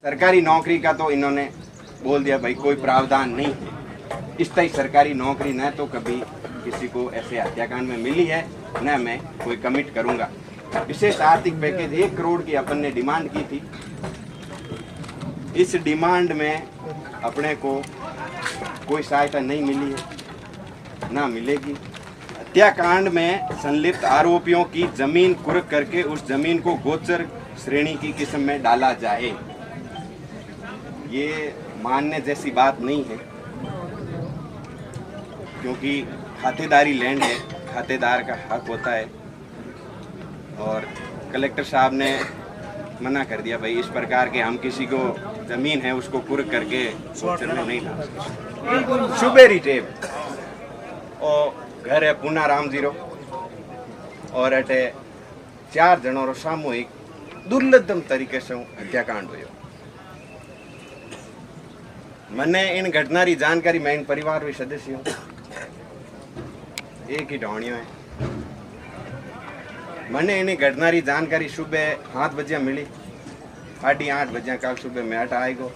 सरकारी नौकरी का तो इन्होंने बोल दिया भाई कोई प्रावधान नहीं है। इस तरह सरकारी नौकरी न तो कभी किसी को ऐसे हत्याकांड में मिली है, न मैं कोई कमिट करूंगा। विशेष आर्थिक पैकेज 1 करोड़ की अपन ने डिमांड की थी। इस डिमांड में अपने को कोई सहायता नहीं मिली है, ना मिलेगी। हत्याकांड में संलिप्त आरोपियों की जमीन कुर्क करके उस जमीन को गोचर श्रेणी की किस्म में डाला जाए, ये मानने जैसी बात नहीं है, क्योंकि खातेदारी लैंड है, खातेदार का हक होता है। और कलेक्टर साहब ने मना कर दिया भाई इस प्रकार के हम किसी को जमीन है उसको कुर्क करके गोचर में नहीं डाल सकते। शुबेरी टेप और घर है पूना राम जीरो और अटे 4 जनों रो सामूहिक दुर्लभतम तरीके से हत्याकांड हुयो। मने इन घटना री जानकारी मैं इन परिवार री सदस्य हूँ, एक ही ढोणियो है। मने इन घटना री जानकारी सुबह 7 बजे मिली, 8:30 बजे कल सुबह मैं अट आएगो।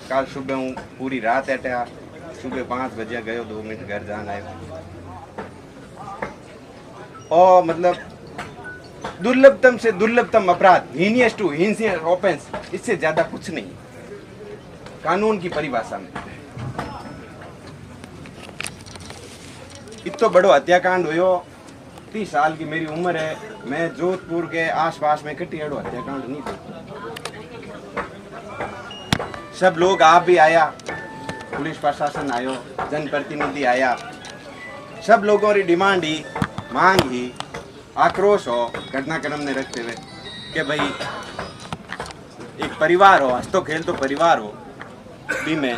कल सुबह हूँ पूरी रात अटे आ, सुबह 5 बजे गयो, 2 मिनट घर जान आयो। और मतलब दुर्लभतम से दुर्लभतम अपराध, हीनियस टू हीनियस ऑफेंस, इससे ज्यादा कुछ नहीं कानून की परिभाषा में। इतना बड़ो हत्याकांड हुयो, 30 साल की मेरी उम्र है, मैं जोधपुर के आसपास में कटी अड़ो हत्याकांड नहीं देखा। सब लोग, आप भी आया, पुलिस प्रशासन आयो, जनप्रतिनिधि आया, सब लोगों की डिमांड ही, मांग ही, आक्रोश हो घटनाक्रम ने रखते हुए कि भाई एक परिवार हो, हंसतो खेलतो परिवार हो, भी में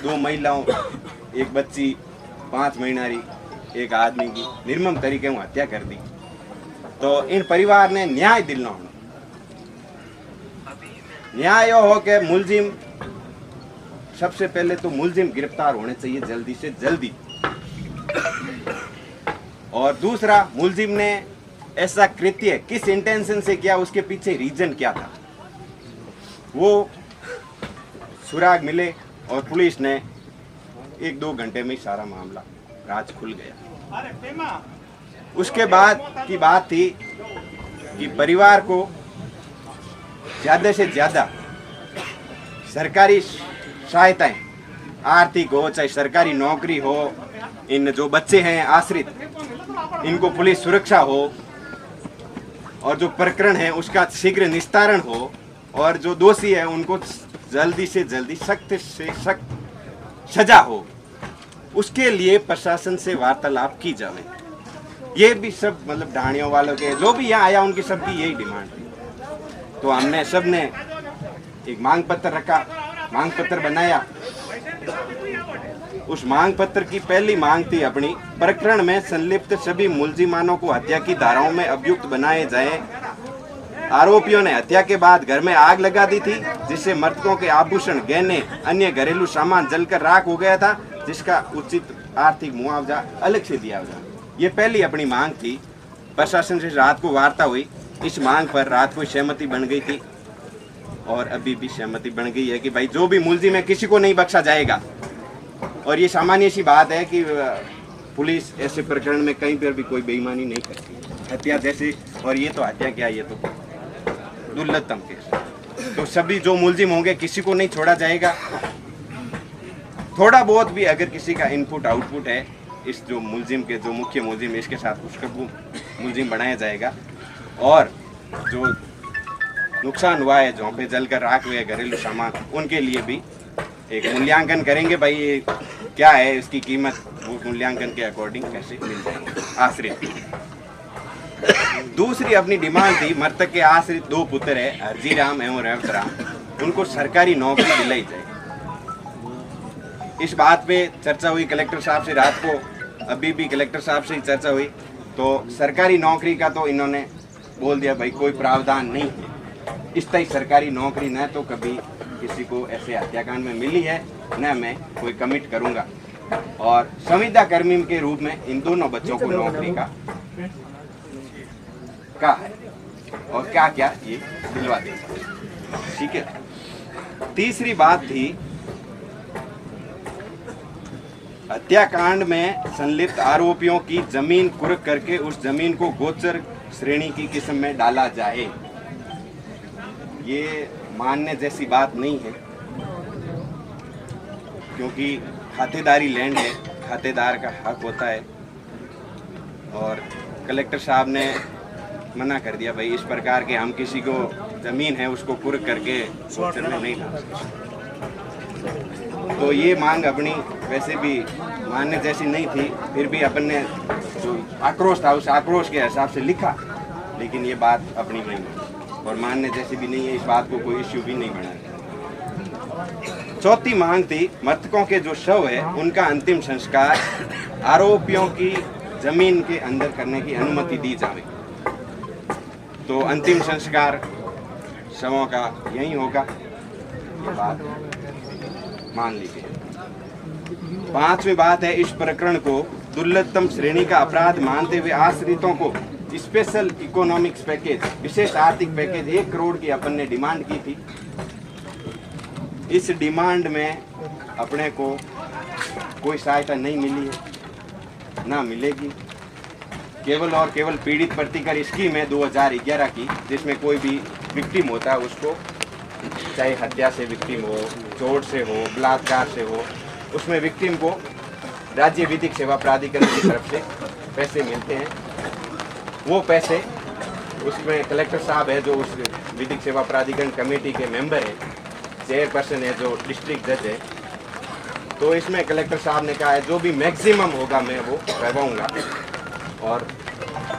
2 महिलाओं, एक बच्ची 5 महीना, एक आदमी की निर्मम तरीके में हत्या कर दी। तो इन परिवार ने न्याय दिलना होना, न्याय हो के मुलजिम, सबसे पहले तो मुलजिम गिरफ्तार होने चाहिए जल्दी से जल्दी। और दूसरा, मुलजिम ने ऐसा कृत्य किस इंटेंशन से किया, उसके पीछे रीजन क्या था, वो सुराग मिले और पुलिस ने 1-2 घंटे में सारा मामला राज खुल गया। उसके बाद की बात थी कि परिवार को ज्यादा से ज्यादा सरकारी सहायताएं, आर्थिक हो चाहे सरकारी नौकरी हो, इन जो बच्चे हैं आश्रित इनको पुलिस सुरक्षा हो, और जो प्रकरण है उसका शीघ्र निस्तारण हो, और जो दोषी है उनको जल्दी से जल्दी सख्त से सख्त सजा हो, उसके लिए प्रशासन से वार्तालाप की जाए। ये भी सब मतलब ढाणियों वालों के जो भी यहाँ आया उनकी सबकी यही डिमांड थी। तो हमने सब ने एक मांग पत्र रखा, मांग पत्र बनाया। उस मांग पत्र की पहली मांग थी अपनी, प्रकरण में संलिप्त सभी मुलजिमानों को हत्या की धाराओं में अभियुक्त बनाए जाए। आरोपियों ने हत्या के बाद घर में आग लगा दी थी, जिससे मृतकों के आभूषण, गहने, अन्य घरेलू सामान जलकर राख हो गया था, जिसका उचित आर्थिक मुआवजा अलग से दिया जाए। ये पहली अपनी मांग थी। प्रशासन से रात को वार्ता हुई, इस मांग पर रात को सहमति बन गई थी और अभी भी सहमति बन गई है कि भाई जो भी मुलजिम है किसी को नहीं बख्शा जाएगा। और ये सामान्य सी बात है कि पुलिस ऐसे प्रकरण में कहीं पर भी कोई बेईमानी नहीं करती, हत्या जैसी। और ये तो हत्या क्या, ये तो दुर्लभतम केस। तो सभी जो मुलजिम होंगे किसी को नहीं छोड़ा जाएगा। थोड़ा बहुत भी अगर किसी का इनपुट आउटपुट है, इस जो मुलजिम के जो मुख्य मुलजिम इसके साथ उसका मुलजिम बनाया जाएगा। और जो नुकसान हुआ है, जहाँ पे जलकर राख हुए घरेलू सामान, उनके लिए भी एक मूल्यांकन करेंगे भाई ये क्या है, इसकी कीमत, वो मूल्यांकन के अकॉर्डिंग कैसे मिल जाएगी आश्रित। दूसरी अपनी डिमांड थी, मृतक के आश्रित 2 पुत्र है, हरजीराम एवं रेवतराम, उनको सरकारी नौकरी दिलाई जाए। इस बात पे चर्चा हुई कलेक्टर साहब से रात को, अभी भी कलेक्टर साहब से ही चर्चा हुई। तो सरकारी नौकरी का तो इन्होंने बोल दिया भाई कोई प्रावधान नहीं है। इस तरह सरकारी नौकरी न तो कभी किसी को ऐसे हत्याकांड में मिली है, न मैं कोई कमिट करूंगा। और संविदा कर्मी के रूप में इन दोनों बच्चों को नौकरी का है और क्या क्या ये दिलवा देंगे। ठीक है। तीसरी बात थी हत्याकांड में संलिप्त आरोपियों की जमीन कुर्क करके उस जमीन को गोचर श्रेणी की किस्म में डाला जाए। ये मानने जैसी बात नहीं है, क्योंकि खातेदारी लैंड है, खातेदार का हक होता है। और कलेक्टर साहब ने मना कर दिया, भाई इस प्रकार के हम किसी को जमीन है उसको कुर्क करके गोचर में नहीं डाल सकते। तो ये मांग अपनी वैसे भी मानने जैसी नहीं थी, फिर भी अपन ने जो आक्रोश था उस आक्रोश के हिसाब से लिखा, लेकिन ये बात अपनी नहीं और मानने जैसी भी नहीं है, इस बात को कोई इश्यू भी नहीं बना। चौथी मांग थी मृतकों के जो शव है उनका अंतिम संस्कार आरोपियों की जमीन के अंदर करने की अनुमति दी जाए। तो अंतिम संस्कार शवों का यही होगा, ये बात मान ली गई। पांचवी बात है, इस प्रकरण को दुर्लभतम श्रेणी का अपराध मानते हुए आश्रितों को स्पेशल इकोनॉमिक्स पैकेज, विशेष आर्थिक पैकेज 1 करोड़ की अपन ने डिमांड की थी। इस डिमांड में अपने को कोई सहायता नहीं मिली है, ना मिलेगी। केवल और केवल पीड़ित प्रतिकर स्कीम है 2011 की, जिसमें कोई भी विक्टिम होता है उसको, चाहे हत्या से विक्टिम हो, चोट से हो, बलात्कार से हो, उसमें विक्टिम को राज्य विधिक सेवा प्राधिकरण की तरफ से पैसे मिलते हैं। वो पैसे उसमें कलेक्टर साहब है जो उस विधिक सेवा प्राधिकरण कमेटी के मेंबर है, चेयरपर्सन है जो डिस्ट्रिक्ट जज है। तो इसमें कलेक्टर साहब ने कहा है जो भी मैक्सिमम होगा मैं वो करवाऊंगा, और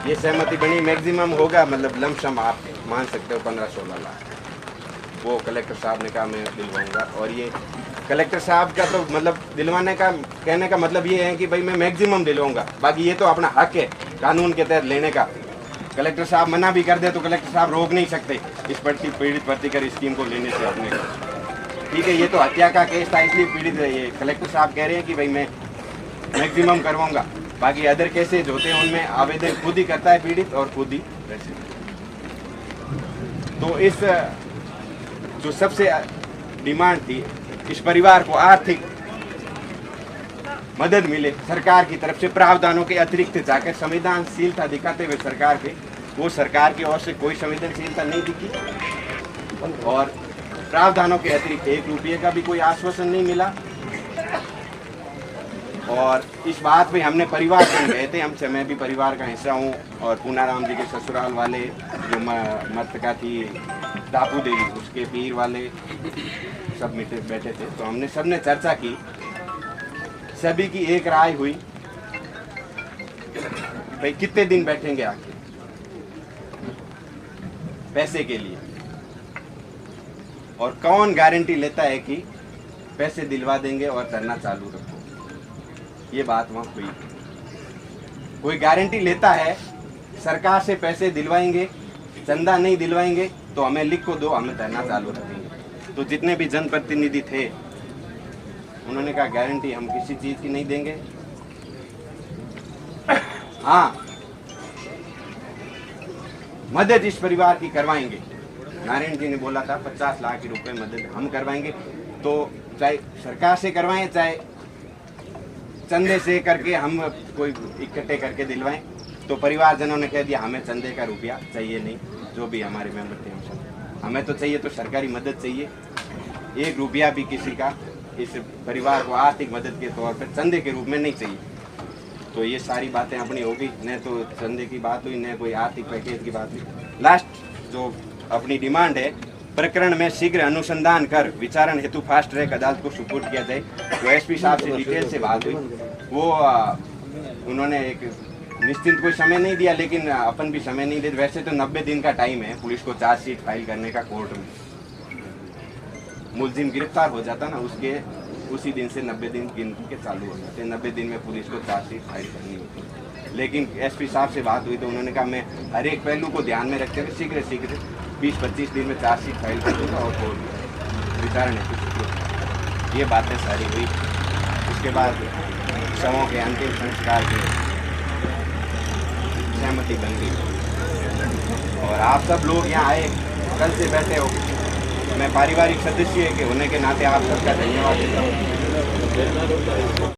ये सहमति बनी। मैक्सिमम होगा मतलब लमसम आप मान सकते हो 15-16 लाख, वो कलेक्टर साहब ने कहा मैं दिलवाऊंगा। और ये कलेक्टर साहब का तो मतलब दिलवाने का कहने का मतलब ये है कि भाई मैं मैक्सिमम दिलवाऊंगा, बाकी ये तो अपना हक है कानून के तहत लेने का। कलेक्टर साहब मना भी कर दे तो कलेक्टर साहब रोक नहीं सकते इस पीड़ित प्रतिकर स्कीम को लेने से अपने। ठीक है, ये तो हत्या का केस था इसलिए पीड़ित है, ये कलेक्टर साहब कह रहे हैं कि भाई मैं मैक्सिमम करवाऊंगा, बाकी अदर केसेज होते हैं उनमें आवेदन खुद ही करता है पीड़ित और खुद ही। तो इस जो सबसे डिमांड थी, इस परिवार को आर्थिक मदद मिले सरकार की तरफ से, प्रावधानों के अतिरिक्त जाकर संवेदनशीलता दिखाते हुए सरकार के, वो सरकार की ओर से कोई संवेदनशीलता नहीं दिखी और प्रावधानों के अतिरिक्त 1 रुपये का भी कोई आश्वासन नहीं मिला। और इस बात पे हमने परिवार से गए थे, मैं भी परिवार का हिस्सा हूँ, और पूनाराम जी के ससुराल वाले जो मृतका थी दापू देवी, उसके पीर वाले सब बैठे थे। तो हमने सबने चर्चा की, सभी की एक राय हुई, भाई कितने दिन बैठेंगे आखिर पैसे के लिए, और कौन गारंटी लेता है कि पैसे दिलवा देंगे और धरना चालू रखो। ये बात वहां हुई। कोई गारंटी लेता है सरकार से पैसे दिलवाएंगे, चंदा नहीं दिलवाएंगे तो हमें लिख को दो, हमें धरना चालू रखेंगे। तो जितने भी जनप्रतिनिधि थे उन्होंने कहा गारंटी हम किसी चीज की नहीं देंगे। हाँ, मदद इस परिवार की करवाएंगे। नारायण जी ने बोला था 50 लाख रुपए मदद हम करवाएंगे, तो चाहे सरकार से करवाएं चाहे चंदे से करके हम कोई इकट्ठे करके दिलवाएं। तो परिवारजनों ने कह दिया हमें चंदे का रुपया चाहिए नहीं, जो भी हमारे मेंबर थे हम सब, हमें तो चाहिए तो सरकारी मदद चाहिए, 1 रुपया भी किसी का इस परिवार को आर्थिक मदद के तौर पर चंदे के रूप में नहीं चाहिए। तो ये सारी बातें अपनी होगी, न तो चंदे की बात हुई न कोई आर्थिक पैकेज की बात हुई। लास्ट जो अपनी डिमांड है, प्रकरण में शीघ्र अनुसंधान कर विचारण हेतु फास्ट ट्रैक अदालत को सुपुर्द किया जाए। तो एसपी साहब से डिटेल से बात हुई, वो उन्होंने एक निश्चित कोई समय नहीं दिया, लेकिन अपन भी समय नहीं दे। वैसे तो 90 दिन का टाइम है पुलिस को चार्जशीट फाइल करने का कोर्ट में। मुलजिम गिरफ्तार हो जाता ना, उसके उसी दिन से 90 दिन गिनती के चालू हो जाते हैं। 90 दिन में पुलिस को चार्जशीट फाइल करनी होती है। लेकिन एसपी साहब से बात हुई तो उन्होंने कहा मैं हर एक पहलू को ध्यान में रखते हुए शीघ्र 20-25 दिन में चार्जशीट फाइल कर दूँगा और विचारण है कुछ। ये बातें सारी हुई। उसके बाद शवों के अंतिम संस्कार की सहमति बन गई और आप सब लोग यहाँ आए, कल से बैठे हो, मैं पारिवारिक सदस्य के होने के नाते आप सबका धन्यवाद देता हूँ।